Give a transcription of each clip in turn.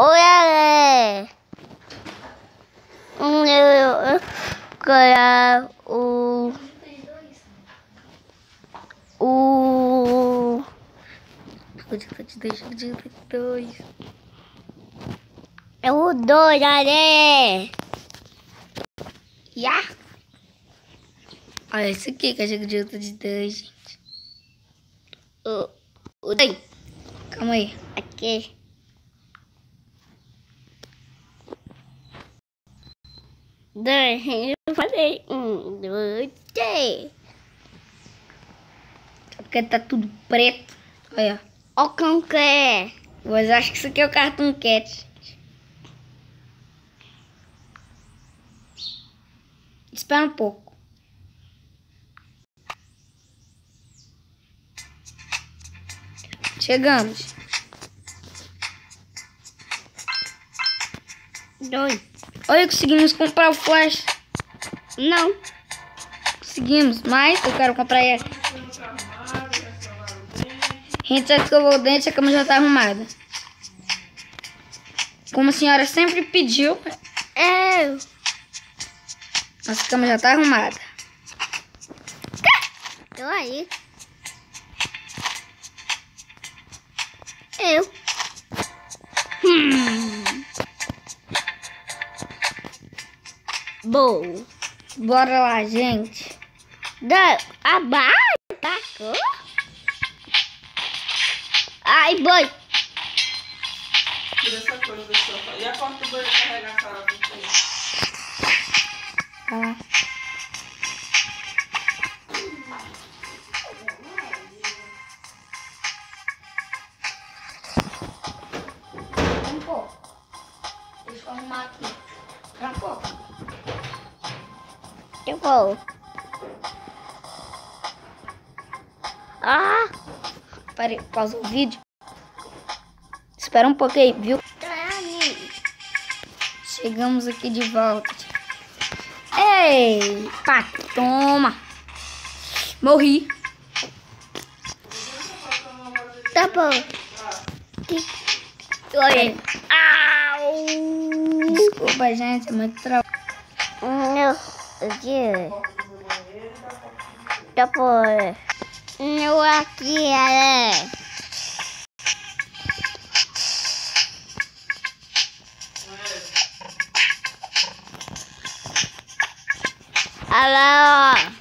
Oi, Ale. Eu quero o dois. É o 2, Ale. Ya. Olha isso aqui que é jogo de luta de 2, gente. O 2. Calma aí. Aqui. Dois, eu falei 1, 2, 3. Porque tá tudo preto. Olha. Ó o cão que é. Mas acho que isso aqui é o Cartoon Cat. Espera um pouco. Chegamos. 2. Olha, conseguimos comprar o Flash. Não. Conseguimos, mas eu quero comprar ele. A gente já escovou o dente, a cama já tá arrumada. Como a senhora sempre pediu. Nossa cama já tá arrumada. Tô aí. Bom. Bora lá, gente. Abaixo, tacou. Ai, boi. Tira essa coisa do sofá. E a porta do banheiro carregar a sala do banheiro. Tá lá. Um pouco. Deixa eu arrumar aqui. Um pouco. Eu vou. Parei, pausa o vídeo. Espera um pouco aí, viu? Chegamos aqui de volta. Ei, pá, toma. Morri. Tá bom. Oi. Au. Desculpa, gente, é muito trabalho. Tá bom. Eu aqui, Ale. Alô.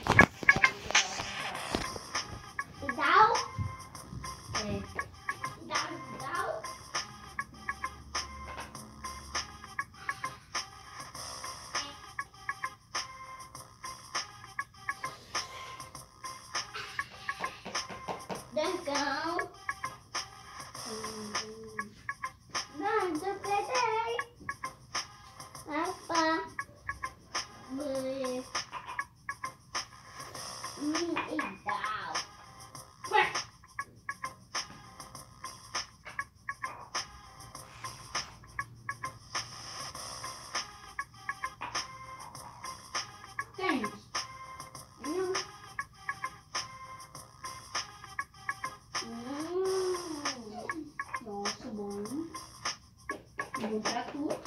Nossa, bom. Vou pra tudo.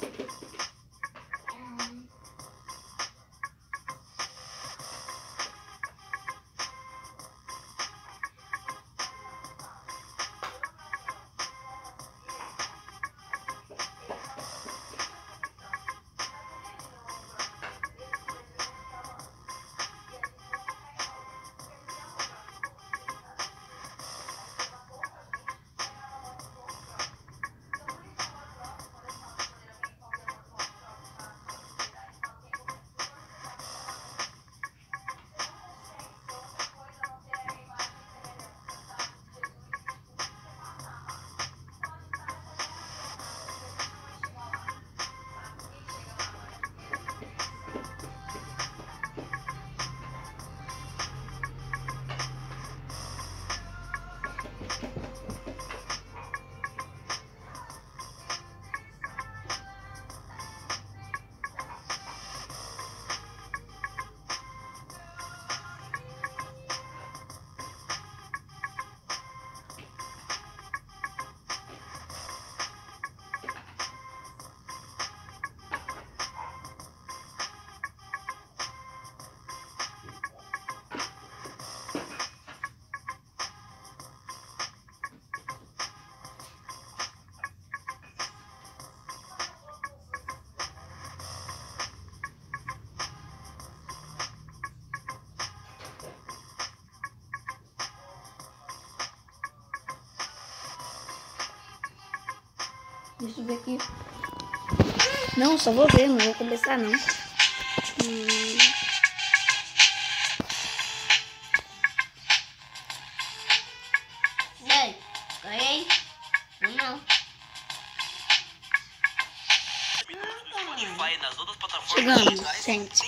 Deixa eu ver aqui. Não, só vou ver, não vou começar não. Ei, ganhei. Não. Chegamos, gente.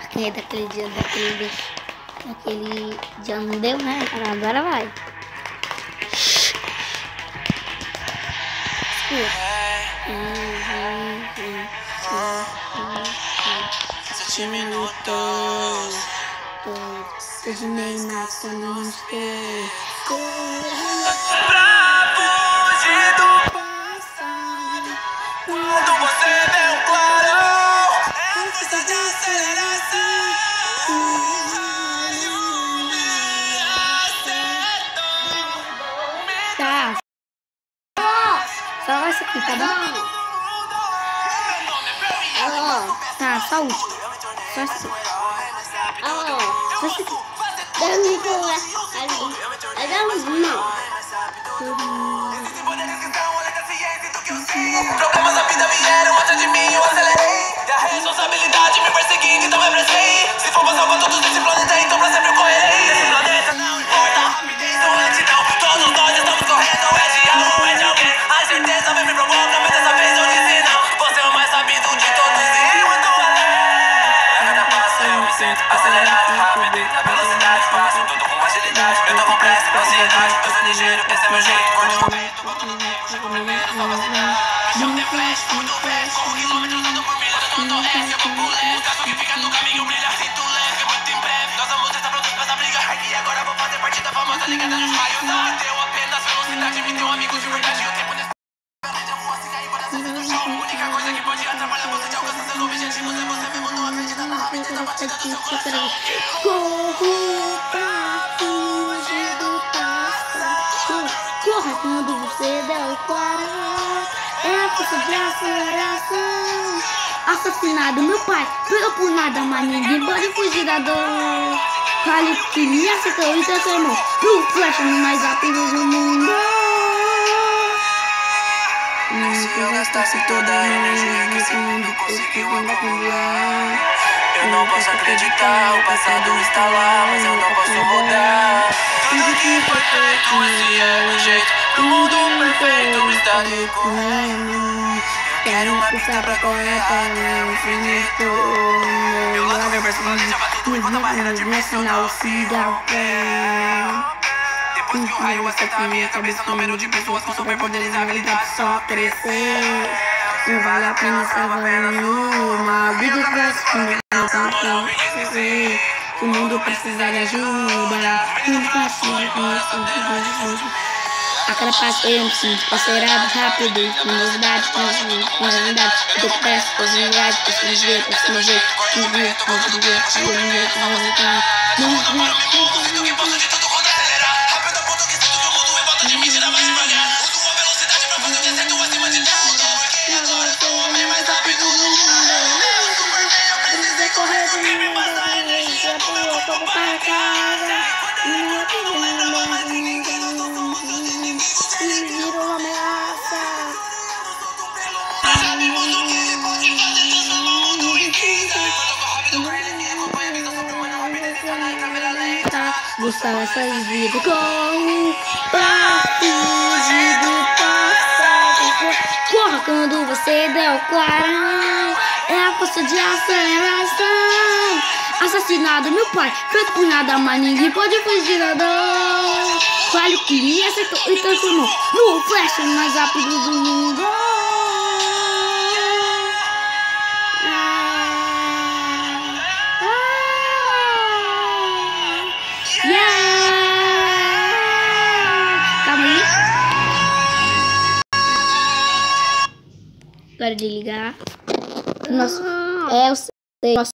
Aqui é daquele dia não deu, né? Agora vai. Quando você vê o clarão, precisa de aceleração. Tá. Só essa aqui, tá bom? Tá, só o último. Só essa aqui. Só essa aqui. Problemas da vida vieram atrás de mim, eu acelerei. E a responsabilidade me perseguindo, então me apressei. Se for passar por todos esse planeta, então pra sempre eu correrei. Esse planeta não importa a rapidez ou lentidão. Todos nós estamos correndo, é de algo, é de alguém. A certeza me provoca, mas dessa vez eu disse não. Você é o mais sabido de todos e eu ando além. Cada passo eu me sinto acelerado, rápido. A velocidade passo tudo com agilidade. Eu tô com pressa, ansiedade, eu sou ligeiro, esse é meu jeito. Curte o momento, boto no peito, vou beber, só vacinar. Não tem flash, muito flash, com quilômetros ando por milhas, eu tô no S, eu vou por leve. O gato que fica no caminho brilha, sinto leve, muito em breve. Nós vamos estar prontos pra essa briga. Aqui agora vou fazer parte da famosa ligada nos raios. Não me deu apenas velocidade, me deu amigos de verdade. O tempo nesse planeta eu vou assim cair para sair do chão. A única coisa que pode atrapalhar você de alcançar seus objetivos é você mesmo não acreditar na rapidez da batida do seu coração. Corro pra fugir do passado. Corra quando você der o clarão. É a força de aceleração. Assassinado meu pai, pegou por nada, mas ninguém pode fugir da dor. Qual que me acertou e transformou no flash mais rápido do mundo. Se eu gastasse toda a energia que esse mundo conseguiu acumular, eu não posso acreditar, o passado está lá, mas eu não posso mudar. Tudo que foi feito, esse é o jeito. Pro mundo perfeito está recorrendo. Quero uma pista pra correr para o infinito. Eu largo a personagem, já bateu tudo enquanto a barreira dimensional se dá o pé. Depois que o raio acerta a minha cabeça, o número de pessoas com superpoderes e habilidades só crescer. Não vale a pena salvar nenhuma vida que vai se comer. O mundo precisa de ajuda. A cada passo eu me sinto acelerado, rápido, com novidade, com realidade. Eu tô com pressa, possibilidade, preciso ver, preciso meu jeito, preciso ver, preciso ver, preciso ver, buscar essas vidas. Corro pra fugir do passado. Corra quando você der o clarão. É a força de aceleração. Assassinado meu pai, feito por nada, mas ninguém pode fugir da dor. Vale que me acertou e transformou no flash mais rápido do mundo. Agora de ligar. Nosso, é o nosso